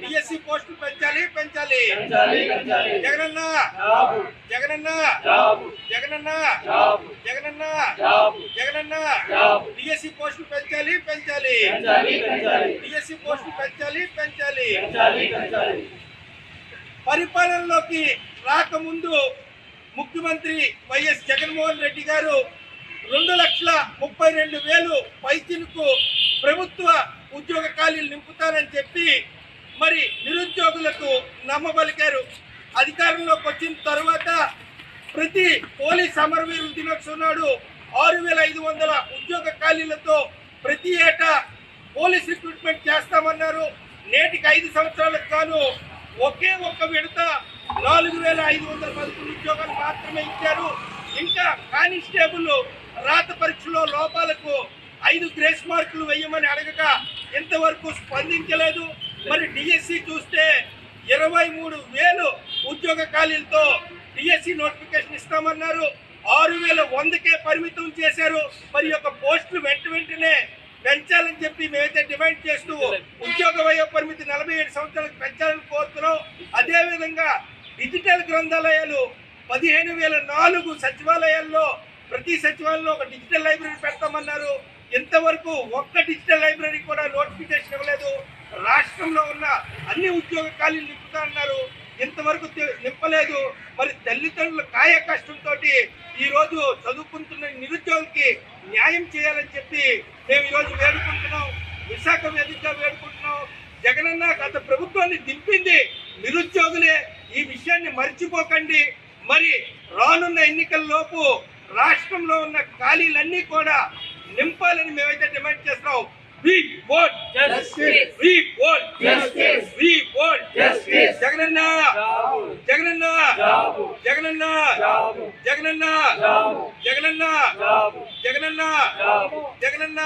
DSC పోస్టులు పెంచాలి. Jagananna DSC పోస్టులు పెంచాలి. డిఎస్సి పోస్టులు పెంచాలి. పరిపాలనలోకి రాకముందు ముఖ్యమంత్రి వైఎస్ జగన్మోహన్ రెడ్డి గారు 2,32,000 పైచిలకు ప్రభుత్వ ఉద్యోగ ఖాళీలు నింపుతారని చెప్పి మరి నిరుద్యోగులకు నమ్మబలికారు. అధికారంలోకి వచ్చిన తర్వాత ప్రతి పోలీస్ అమరవీరుల దినోత్సవం నాడు 6,500 ఉద్యోగ ఖాళీలతో ప్రతి ఏటా పోలీస్ రిక్రూట్మెంట్ చేస్తామన్నారు. నేటికి 5 సంవత్సరాలకు గాను ఒకే ఒక్క విడత 4,511 ఉద్యోగాలు మాత్రమే ఇచ్చారు. ఇంకా కానిస్టేబుల్ రాత పరీక్షలో లోపాలకు 5 గ్రేస్ మార్కులు వేయమని అడగగా ఇంతవరకు స్పందించలేదు. మరి డిఎస్సి చూస్తే 23,000 ఉద్యోగ ఖాళీలతో డిఎస్సి నోటిఫికేషన్ ఇస్తామన్నారు. 6,100కే పరిమితం చేశారు. మరి యొక్క పోస్టులు వెంటనే పెంచాలని చెప్పి మేమైతే డిమాండ్ చేస్తూ ఉద్యోగ వయో పరిమితి 47 సంవత్సరాలకు పెంచాలని కోరుతున్నాం. అదేవిధంగా డిజిటల్ గ్రంథాలయాలు 15,004 సచివాలయాల్లో ప్రతి సచివాలయంలో ఒక డిజిటల్ లైబ్రరీ పెడతామన్నారు. ఇంతవరకు ఒక్క డిజిటల్ లైబ్రరీ కూడా నోటిఫికేషన్ ఇవ్వలేదు. రాష్ట్రంలో ఉన్న అన్ని ఉద్యోగ ఖాళీలు నింపుతారన్నారు, ఇంతవరకు నింపలేదు. మరి తల్లిదండ్రుల కాయ కష్టంతో ఈ రోజు చదువుకుంటున్న నిరుద్యోగులకి న్యాయం చేయాలని చెప్పి మేము ఈరోజు వేడుకుంటున్నాం. విశాఖ వేదికగా వేడుకుంటున్నాం. జగనన్న గత ప్రభుత్వాన్ని దింపింది నిరుద్యోగులే. ఈ విషయాన్ని మర్చిపోకండి. మరి రానున్న ఎన్నికల్లోపు రాష్ట్రంలో ఉన్న ఖాళీలన్నీ కూడా నింపాలని మేమైతే డిమాండ్ చేస్తున్నాం. We want justice. We want justice. We want justice. Jagananna Jagananna Jagananna Jagananna Jagananna Jagananna Jagananna